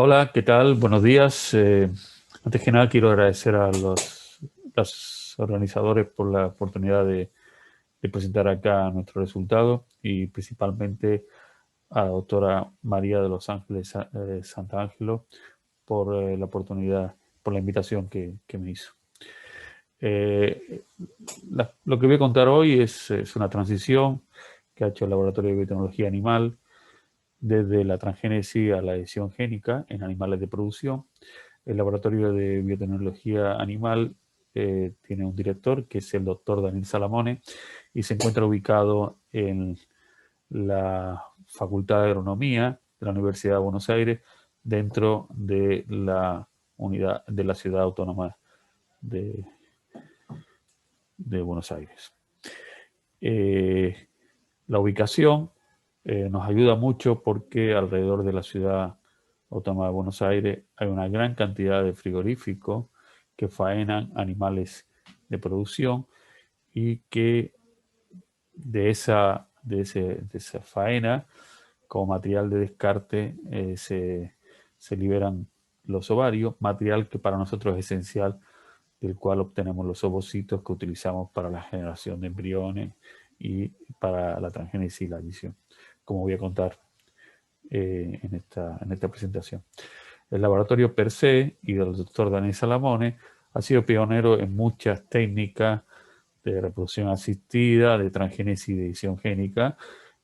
Hola, ¿qué tal? Buenos días. Antes que nada quiero agradecer a los organizadores por la oportunidad de presentar acá nuestro resultado y principalmente a la doctora María de los Ángeles Santangelo por la oportunidad, por la invitación que me hizo. Eh, lo que voy a contar hoy es una transición que ha hecho el Laboratorio de Biotecnología Animal desde la transgénesis a la edición génica en animales de producción. El Laboratorio de Biotecnología Animal tiene un director que es el doctor Daniel Salamone y se encuentra ubicado en la Facultad de Agronomía de la Universidad de Buenos Aires dentro de la unidad de la ciudad autónoma de, de Buenos Aires. La ubicación nos ayuda mucho porque alrededor de la ciudad autónoma de Buenos Aires hay una gran cantidad de frigoríficos que faenan animales de producción y que de esa faena, como material de descarte, se liberan los ovarios, material que para nosotros es esencial, del cual obtenemos los ovocitos que utilizamos para la generación de embriones y para la transgénesis y la adición, como voy a contar en esta presentación. El laboratorio per se y del doctor Daniel Salamone ha sido pionero en muchas técnicas de reproducción asistida, de transgénesis y de edición génica.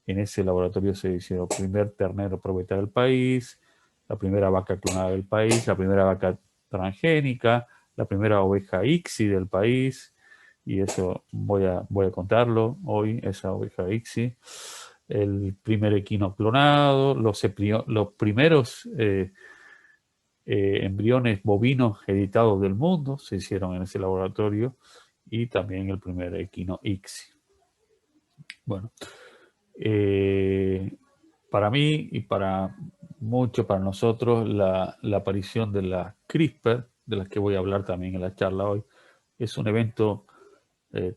En ese laboratorio se hizo el primer ternero probeta del país, la primera vaca clonada del país, la primera vaca transgénica, la primera oveja ICSI del país, y eso voy a contarlo hoy, esa oveja ICSI, el primer equino clonado, los primeros embriones bovinos editados del mundo se hicieron en ese laboratorio y también el primer equino ICSI. Bueno, eh, para mí y para muchos, para nosotros, la aparición de la CRISPR, de las que voy a hablar también en la charla hoy, es un evento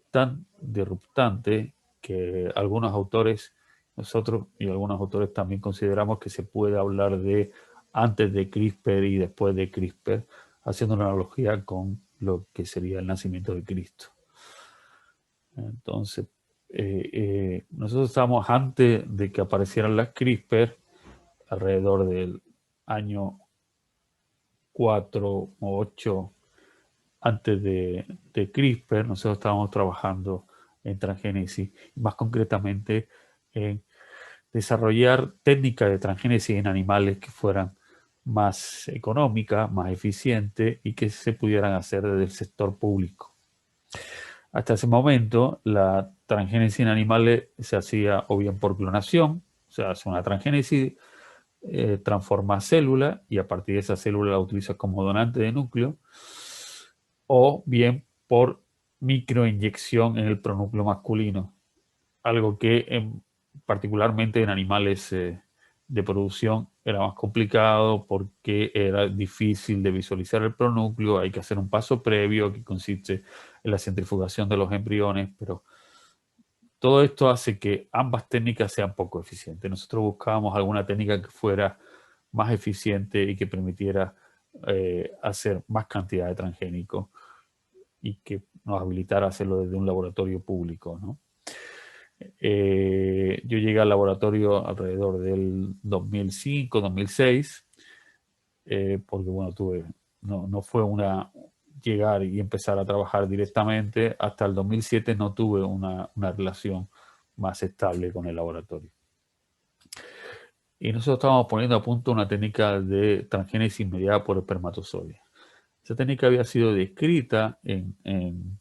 tan disruptante que algunos autores, nosotros y algunos autores también consideramos que se puede hablar de antes de CRISPR y después de CRISPR, haciendo una analogía con lo que sería el nacimiento de Cristo. Entonces, nosotros estamos antes de que aparecieran las CRISPR, alrededor del año 4 o 8 antes de CRISPR, nosotros estábamos trabajando en transgénesis, más concretamente en desarrollar técnicas de transgénesis en animales que fueran más económicas, más eficientes y que se pudieran hacer desde el sector público. Hasta ese momento, la transgénesis en animales se hacía o bien por clonación, o sea, hace una transgénesis, transforma célula y a partir de esa célula la utiliza como donante de núcleo, o bien por microinyección en el pronúcleo masculino, algo que particularmente en animales de producción era más complicado porque era difícil de visualizar el pronúcleo, hay que hacer un paso previo que consiste en la centrifugación de los embriones, pero todo esto hace que ambas técnicas sean poco eficientes. Nosotros buscábamos alguna técnica que fuera más eficiente y que permitiera hacer más cantidad de transgénicos y que nos habilitara a hacerlo desde un laboratorio público, ¿no? Yo llegué al laboratorio alrededor del 2005, 2006, porque bueno, no fue una llegar y empezar a trabajar directamente. Hasta el 2007 no tuve una relación más estable con el laboratorio. Y nosotros estábamos poniendo a punto una técnica de transgénesis mediada por espermatozoides. Esa técnica había sido descrita en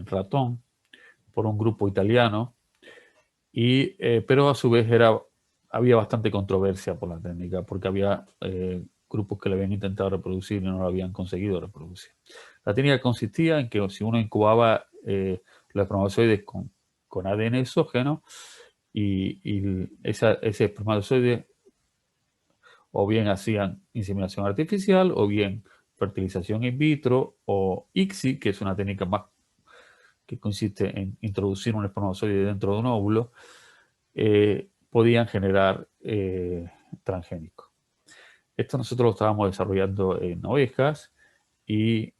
ratón por un grupo italiano, pero a su vez había bastante controversia por la técnica, porque había grupos que la habían intentado reproducir y no lo habían conseguido reproducir. La técnica consistía en que si uno incubaba los espermatozoides con ADN exógeno y ese espermatozoide o bien hacían inseminación artificial o bien fertilización in vitro o ICSI, que es una técnica más que consiste en introducir un espermatozoide dentro de un óvulo, podían generar transgénicos. Esto nosotros lo estábamos desarrollando en ovejas y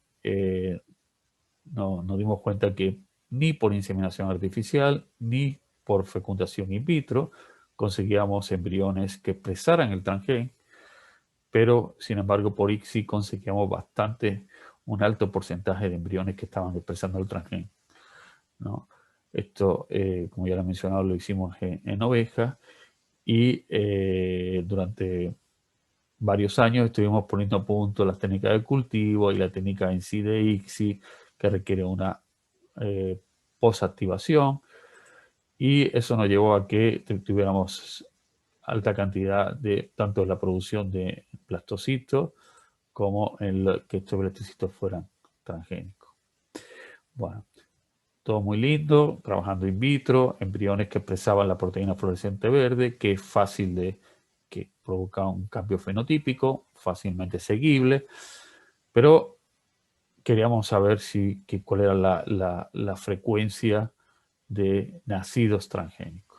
nos dimos cuenta que ni por inseminación artificial ni por fecundación in vitro conseguíamos embriones que expresaran el transgén, pero sin embargo por ICSI conseguíamos un alto porcentaje de embriones que estaban expresando el transgén, ¿no? Esto, como ya lo he mencionado, lo hicimos en ovejas y durante varios años estuvimos poniendo a punto las técnicas de cultivo y la técnica en sí de ICSI, que requiere una posactivación, y eso nos llevó a que tuviéramos alta cantidad de tanto en la producción de blastocitos como en que estos blastocitos fueran transgénicos. Bueno, todo muy lindo, trabajando in vitro, embriones que expresaban la proteína fluorescente verde, que es fácil que provoca un cambio fenotípico, fácilmente seguible, pero queríamos saber cuál era la frecuencia de nacidos transgénicos.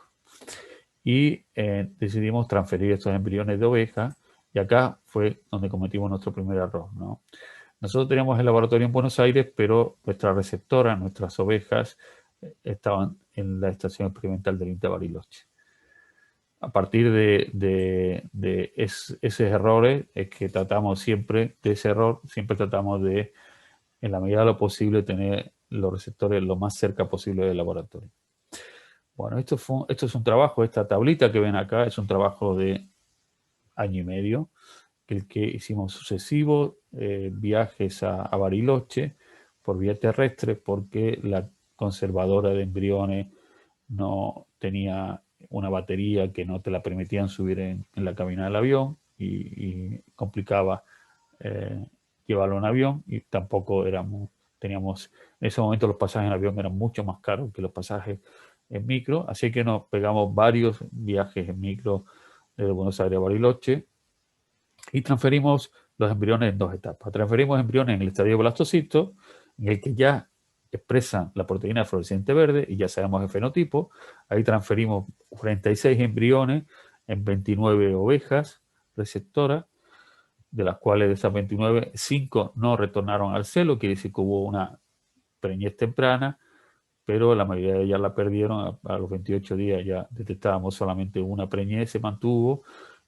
Y decidimos transferir estos embriones de oveja, y acá fue donde cometimos nuestro primer error, ¿no? Nosotros teníamos el laboratorio en Buenos Aires, pero nuestra receptora, nuestras ovejas, estaban en la estación experimental del INTA Bariloche. A partir de esos errores es que tratamos siempre de ese error, siempre tratamos de, en la medida de lo posible, tener los receptores lo más cerca posible del laboratorio. Bueno, esto es un trabajo, esta tablita que ven acá es un trabajo de año y medio, el que hicimos sucesivos viajes a Bariloche por vía terrestre, porque la conservadora de embriones no tenía una batería que no te la permitían subir en la cabina del avión y complicaba llevarlo en avión, y tampoco teníamos, en ese momento los pasajes en avión eran mucho más caros que los pasajes en micro, así que nos pegamos varios viajes en micro desde Buenos Aires a Bariloche y transferimos los embriones en dos etapas. Transferimos embriones en el estadio blastocito, en el que ya expresan la proteína fluorescente verde y ya sabemos el fenotipo. Ahí transferimos 46 embriones en 29 ovejas receptoras, de las cuales de esas 29, 5 no retornaron al celo, quiere decir que hubo una preñez temprana, pero la mayoría de ellas la perdieron. A los 28 días ya detectábamos solamente una preñez, se mantuvo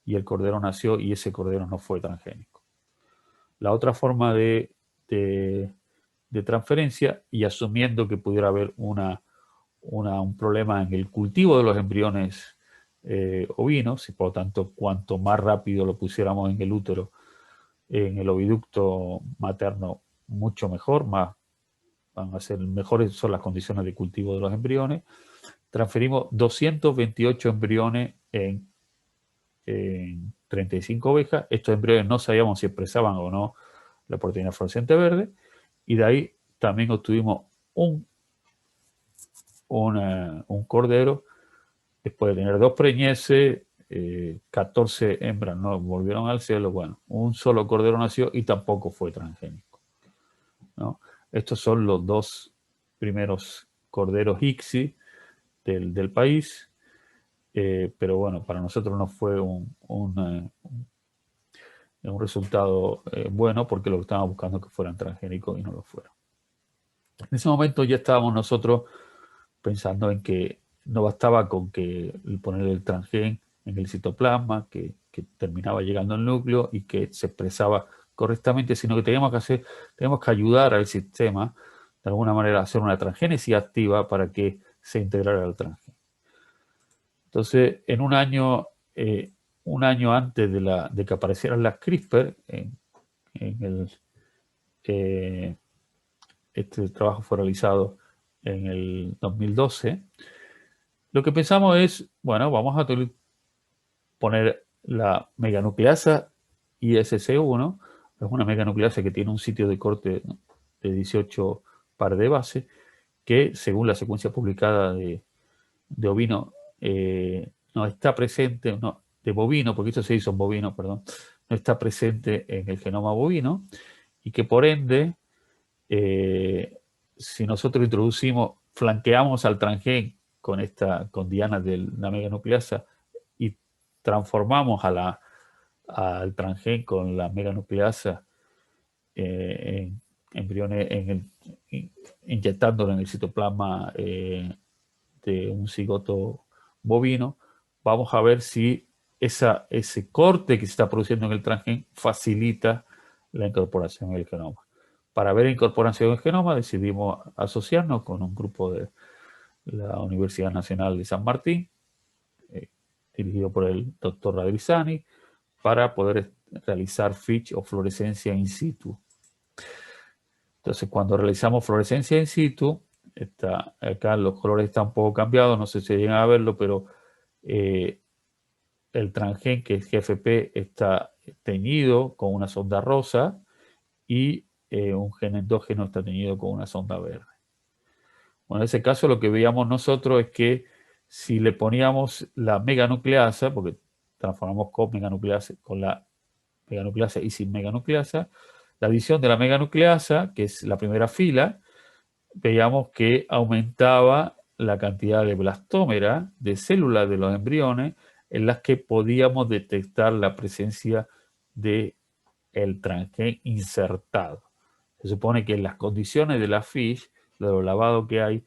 y el cordero nació, y ese cordero no fue transgénico. La otra forma de transferencia, y asumiendo que pudiera haber un problema en el cultivo de los embriones ovinos, y por lo tanto cuanto más rápido lo pusiéramos en el útero, en el oviducto materno, mucho mejor, van a ser mejores son las condiciones de cultivo de los embriones. Transferimos 228 embriones en 35 ovejas. Estos embriones no sabíamos si expresaban o no la proteína fluorescente verde, y de ahí también obtuvimos un cordero, después de tener 2 preñeces, 14 hembras no volvieron al cielo. Bueno, un solo cordero nació y tampoco fue transgénico, ¿no? Estos son los 2 primeros corderos ICSI del país, pero bueno, para nosotros no fue un resultado bueno, porque lo que estábamos buscando es que fueran transgénicos y no lo fueron. En ese momento ya estábamos nosotros pensando en que no bastaba con que poner el transgén en el citoplasma, que terminaba llegando al núcleo y que se expresaba correctamente, sino que teníamos que ayudar al sistema de alguna manera a hacer una transgénesis activa para que se integrara al transgén. Entonces, en un año antes de que aparecieran las CRISPR, este trabajo fue realizado en el 2012, lo que pensamos es, bueno, vamos a poner la meganucleasa ISC1, es una meganucleasa que tiene un sitio de corte de 18 par de base, que según la secuencia publicada de ovino, no está presente, no, de bovino, porque esto se hizo en bovino, perdón, no está presente en el genoma bovino, y que por ende, si nosotros flanqueamos al transgén con diana de la meganucleasa y transformamos a al transgen con la meganucleasa en embriones, inyectándolo en el citoplasma de un cigoto bovino, vamos a ver si ese corte que se está produciendo en el transgen facilita la incorporación en el genoma. Para ver incorporación en el genoma decidimos asociarnos con un grupo de la Universidad Nacional de San Martín, dirigido por el doctor Radrizani, para poder realizar FISH o fluorescencia in situ. Entonces, cuando realizamos fluorescencia in situ, acá los colores están un poco cambiados, no sé si llegan a verlo, pero el transgen, que es GFP, está teñido con una sonda rosa y un gen endógeno está teñido con una sonda verde. Bueno, en ese caso lo que veíamos nosotros es que si le poníamos la meganucleasa, porque transformamos con la meganucleasa y sin meganucleasa, la adición de la meganucleasa, que es la primera fila, veíamos que aumentaba la cantidad de blastómera, de células de los embriones, en las que podíamos detectar la presencia de el transgen insertado. Se supone que en las condiciones de la FISH, de lo lavado que hay,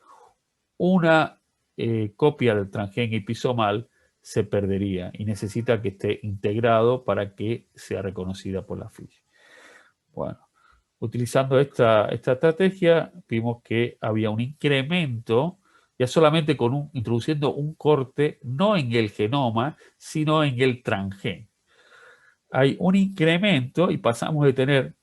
una copia del transgen episomal se perdería y necesita que esté integrado para que sea reconocida por la FISH. Bueno, utilizando esta estrategia vimos que había un incremento, ya solamente introduciendo un corte, no en el genoma, sino en el transgen. Hay un incremento y pasamos de tener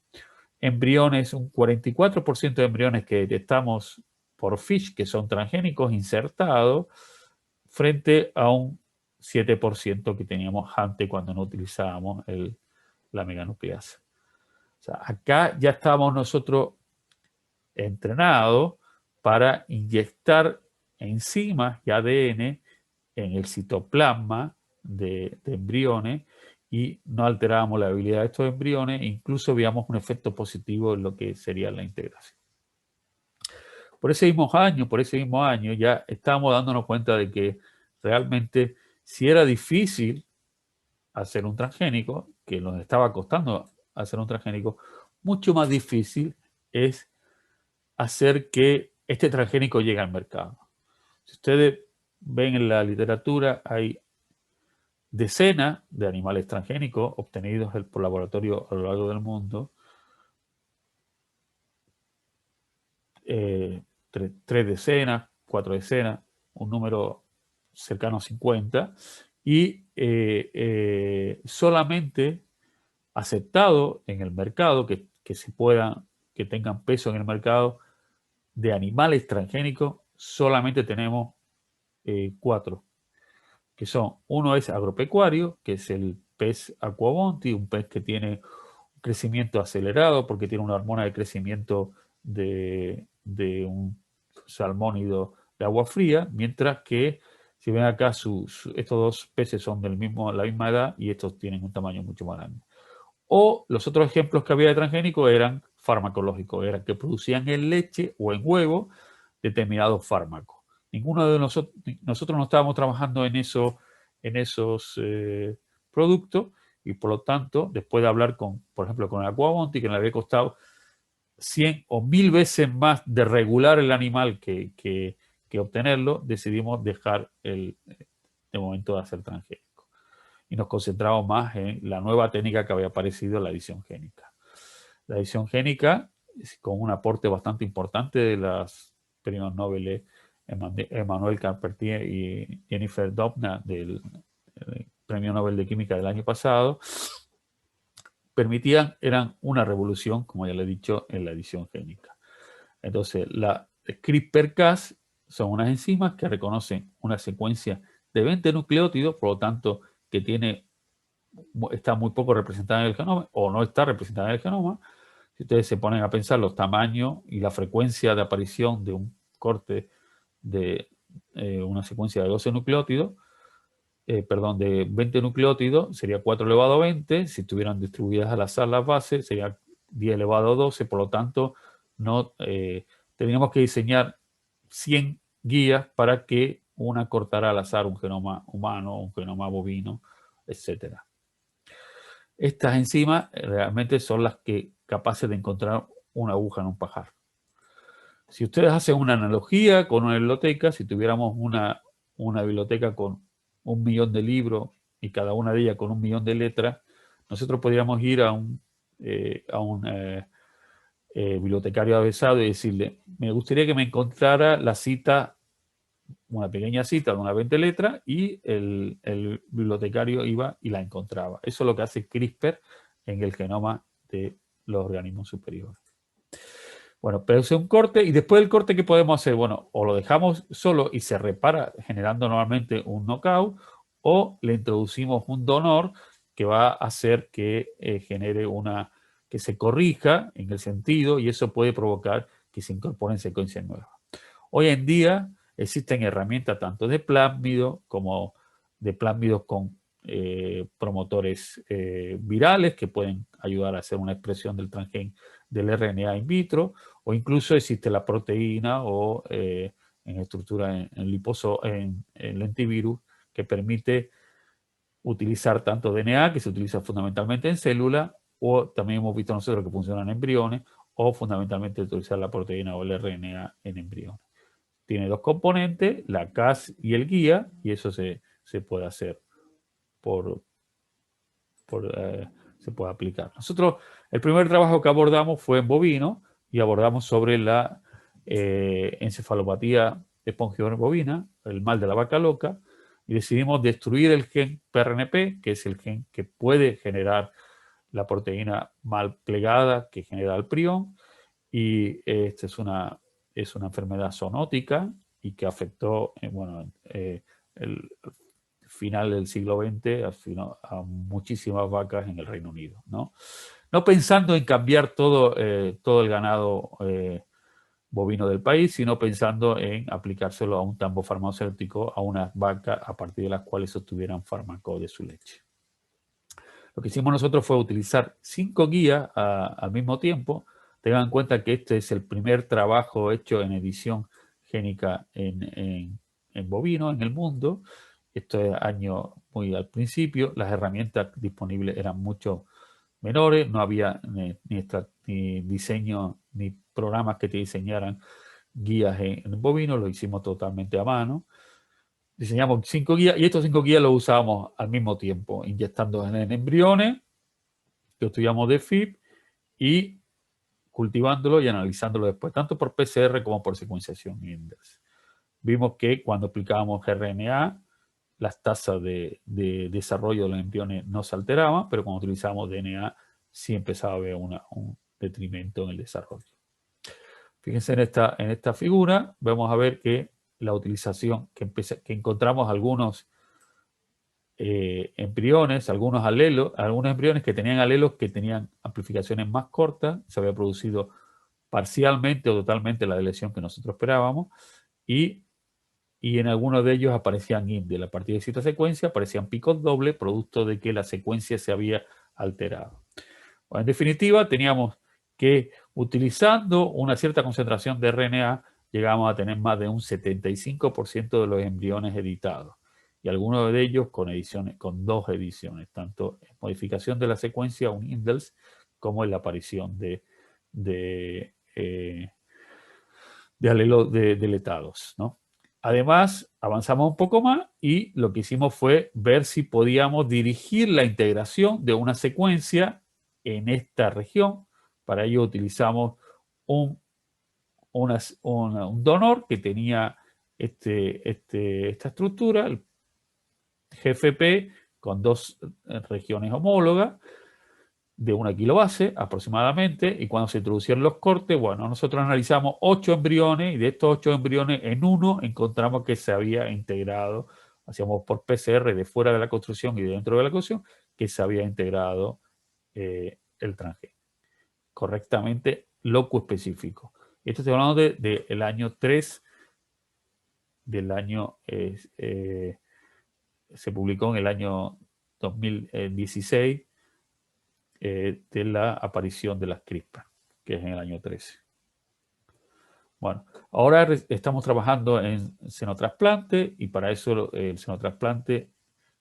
embriones, un 44% de embriones que detectamos por FISH, que son transgénicos insertados, frente a un 7% que teníamos antes cuando no utilizábamos la meganucleasa. O sea, acá ya estábamos nosotros entrenados para inyectar enzimas y ADN en el citoplasma de embriones y no alterábamos la habilidad de estos embriones e incluso veíamos un efecto positivo en lo que sería la integración. Por ese mismo año ya estábamos dándonos cuenta de que realmente si era difícil hacer un transgénico, que nos estaba costando hacer un transgénico, mucho más difícil es hacer que este transgénico llegue al mercado. Si ustedes ven en la literatura, hay decenas de animales transgénicos obtenidos por laboratorios a lo largo del mundo, tres decenas, 4 decenas, un número cercano a 50, y solamente aceptado en el mercado, que tengan peso en el mercado, de animales transgénicos, solamente tenemos 4, que son, uno es agropecuario, que es el pez aquabonti, un pez que tiene un crecimiento acelerado porque tiene una hormona de crecimiento de un salmónido de agua fría, mientras que si ven acá, estos dos peces son la misma edad y estos tienen un tamaño mucho más grande. O los otros ejemplos que había de transgénicos eran farmacológicos, eran que producían en leche o en huevo determinados fármacos. Ninguno de nosotros no estábamos trabajando en esos productos y por lo tanto, después de hablar por ejemplo, con el Aquabonti, que le había costado 100 o 1000 veces más de regular el animal que obtenerlo, decidimos dejar de momento de hacer transgénico y nos concentramos más en la nueva técnica que había aparecido, la edición génica. La edición génica, con un aporte bastante importante de las premios Nobel Emmanuel Charpentier y Jennifer Doudna del Premio Nobel de Química del año pasado, eran una revolución, como ya le he dicho, en la edición génica. Entonces, la CRISPR-Cas son unas enzimas que reconocen una secuencia de 20 nucleótidos, por lo tanto, que está muy poco representada en el genoma o no está representada en el genoma. Si ustedes se ponen a pensar los tamaños y la frecuencia de aparición de un corte de una secuencia de 12 nucleótidos, de 20 nucleótidos, sería 4 elevado a 20. Si estuvieran distribuidas al azar las bases, sería 10 elevado a 12. Por lo tanto, no tendríamos que diseñar 100 guías para que una cortara al azar un genoma humano, un genoma bovino, etcétera. Estas enzimas realmente son las que capaces de encontrar una aguja en un pajar. Si ustedes hacen una analogía con una biblioteca, si tuviéramos una biblioteca con 1.000.000 de libros y cada una de ellas con 1.000.000 de letras, nosotros podríamos ir a un bibliotecario avesado y decirle, me gustaría que me encontrara la cita, una pequeña cita de unas 20 letras, y el bibliotecario iba y la encontraba. Eso es lo que hace CRISPR en el genoma de los organismos superiores. Bueno, pero es un corte, y después del corte, ¿qué podemos hacer? Bueno, o lo dejamos solo y se repara generando normalmente un knockout, o le introducimos un donor que va a hacer que genere que se corrija en el sentido, y eso puede provocar que se incorporen secuencias nuevas. Hoy en día existen herramientas tanto de plásmidos como de plásmidos con promotores virales que pueden ayudar a hacer una expresión del transgen del RNA in vitro, o incluso existe la proteína o en estructura en lentivirus que permite utilizar tanto DNA, que se utiliza fundamentalmente en células, o también hemos visto nosotros que funcionan en embriones, o fundamentalmente utilizar la proteína o el RNA en embriones. Tiene dos componentes, la Cas y el guía, y eso se puede hacer se puede aplicar. Nosotros, el primer trabajo que abordamos fue en bovino, y abordamos sobre la encefalopatía espongiforme bovina, el mal de la vaca loca, y decidimos destruir el gen PRNP, que es el gen que puede generar la proteína mal plegada que genera el prión, y esta es una enfermedad zoonótica y que afectó el final del siglo XX a muchísimas vacas en el Reino Unido, ¿no? No pensando en cambiar todo el ganado bovino del país, sino pensando en aplicárselo a un tambo farmacéutico, a unas vacas a partir de las cuales se obtuvieran fármacos de su leche. Lo que hicimos nosotros fue utilizar 5 guías al mismo tiempo. Tengan en cuenta que este es el primer trabajo hecho en edición génica en bovino en el mundo. Esto es año muy al principio. Las herramientas disponibles eran mucho menores. No había ni diseño ni programas que te diseñaran guías en bovino. Lo hicimos totalmente a mano. Diseñamos 5 guías, y estos 5 guías los usábamos al mismo tiempo, inyectando en embriones que estudiamos de FIP y cultivándolo y analizándolo después, tanto por PCR como por secuenciación inversa. Vimos que cuando aplicábamos RNA, las tasas de desarrollo de los embriones no se alteraban, pero cuando utilizábamos DNA sí empezaba a haber un detrimento en el desarrollo. Fíjense en esta figura, vamos a ver que la utilización, que encontramos algunos embriones, algunos embriones que tenían alelos que tenían amplificaciones más cortas, se había producido parcialmente o totalmente la deleción que nosotros esperábamos, y en algunos de ellos aparecían indel. A partir de cierta secuencia aparecían picos dobles, producto de que la secuencia se había alterado. Bueno, en definitiva, teníamos que, utilizando una cierta concentración de RNA, llegamos a tener más de un 75% de los embriones editados, y algunos de ellos con ediciones, con 2 ediciones, tanto en modificación de la secuencia, un indels, como en la aparición de alelos deletados, ¿no? Además, avanzamos un poco más y lo que hicimos fue ver si podíamos dirigir la integración de una secuencia en esta región. Para ello utilizamos un donor que tenía esta estructura, el GFP, con 2 regiones homólogas de 1 kilobase aproximadamente, y cuando se introducieron los cortes, bueno, nosotros analizamos 8 embriones, y de estos 8 embriones, en uno encontramos que se había integrado, hacíamos por PCR de fuera de la construcción y de dentro de la construcción, que se había integrado el transgen correctamente loco específico. Esto estoy hablando del año 3, del año, se publicó en el año 2016, de la aparición de las CRISPR, que es en el año 13. Bueno, ahora estamos trabajando en xenotrasplante, y para eso el xenotrasplante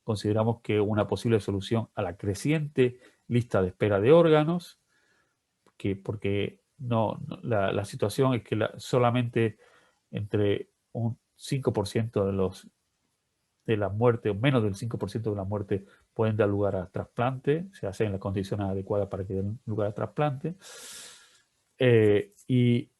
consideramos que una posible solución a la creciente lista de espera de órganos, porque la situación es que solamente entre un 5% de la muerte, o menos del 5% de la muerte, pueden dar lugar a trasplante, se hacen las condiciones adecuadas para que den lugar a trasplante. Y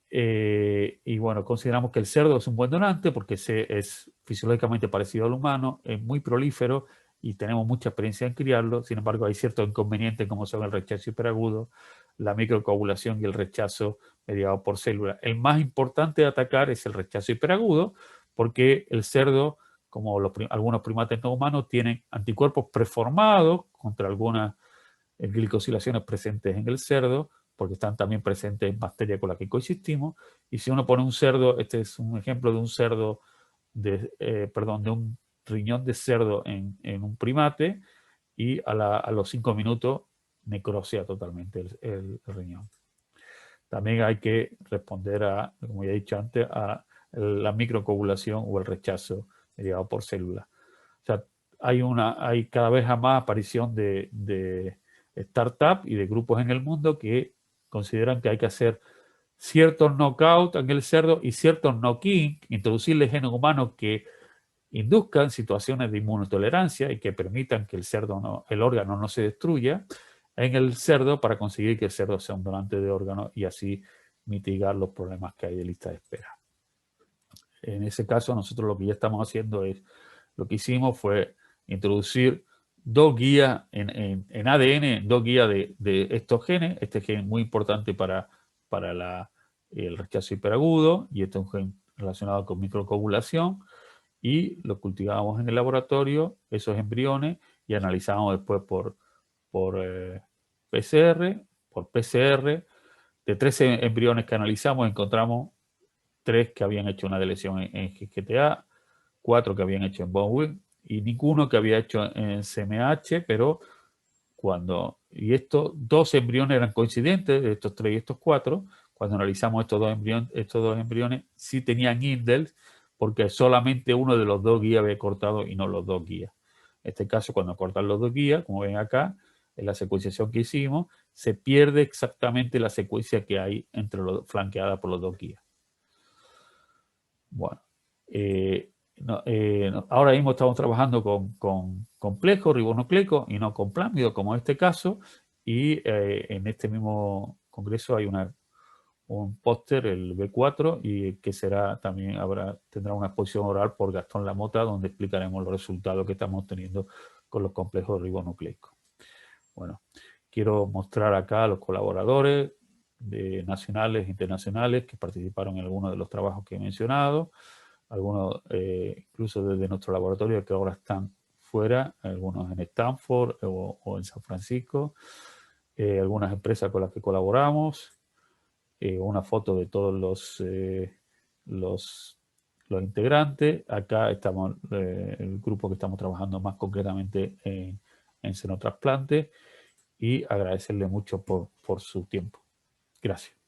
bueno, consideramos que el cerdo es un buen donante porque es fisiológicamente parecido al humano, es muy prolífero y tenemos mucha experiencia en criarlo. Sin embargo, hay ciertos inconvenientes como son el rechazo hiperagudo, la microcoagulación y el rechazo mediado por células. El más importante de atacar es el rechazo hiperagudo porque el cerdo, como algunos primates no humanos, tienen anticuerpos preformados contra algunas glicosilaciones presentes en el cerdo, porque están también presentes en bacterias con las que coexistimos. Y si uno pone un cerdo, este es un ejemplo de un cerdo, de un riñón de cerdo en un primate, y a los 5 minutos necrosia totalmente el riñón. También hay que responder a, como ya he dicho antes, a la microcoagulación o el rechazo mediado por células. O sea, hay cada vez más aparición de startups y de grupos en el mundo que consideran que hay que hacer ciertos knockout en el cerdo y ciertos knock-in, introducirle genes humanos que induzcan situaciones de inmunotolerancia y que permitan que el órgano no se destruya en el cerdo para conseguir que el cerdo sea un donante de órganos y así mitigar los problemas que hay de lista de espera. En ese caso, nosotros lo que ya estamos haciendo es, lo que hicimos fue introducir dos guías en ADN, dos guías de estos genes. Este gen es muy importante para el rechazo hiperagudo y este es un gen relacionado con microcoagulación, y lo cultivábamos en el laboratorio, esos embriones, y analizamos después por PCR, por PCR. De 13 embriones que analizamos, encontramos 3 que habían hecho una deleción en GTA, 4 que habían hecho en Bone y ninguno que había hecho en CMH, pero y estos 2 embriones eran coincidentes, estos 3 y estos 4, cuando analizamos estos dos embriones sí tenían indels, porque solamente uno de los 2 guías había cortado y no los 2 guías. En este caso, cuando cortan los 2 guías, como ven acá, en la secuenciación que hicimos, se pierde exactamente la secuencia que hay flanqueada por los 2 guías. Bueno, ahora mismo estamos trabajando con complejos ribonucleicos y no con plásmidos, como en este caso, y en este mismo congreso hay un póster, el B4, y que tendrá una exposición oral por Gastón Lamota, donde explicaremos los resultados que estamos teniendo con los complejos ribonucleicos. Bueno, quiero mostrar acá a los colaboradores nacionales e internacionales que participaron en algunos de los trabajos que he mencionado, algunos incluso desde nuestro laboratorio que ahora están fuera, algunos en Stanford o en San Francisco, algunas empresas con las que colaboramos, una foto de todos los integrantes. Acá estamos, el grupo que estamos trabajando más concretamente en xenotrasplante, y agradecerle mucho por su tiempo. Gracias.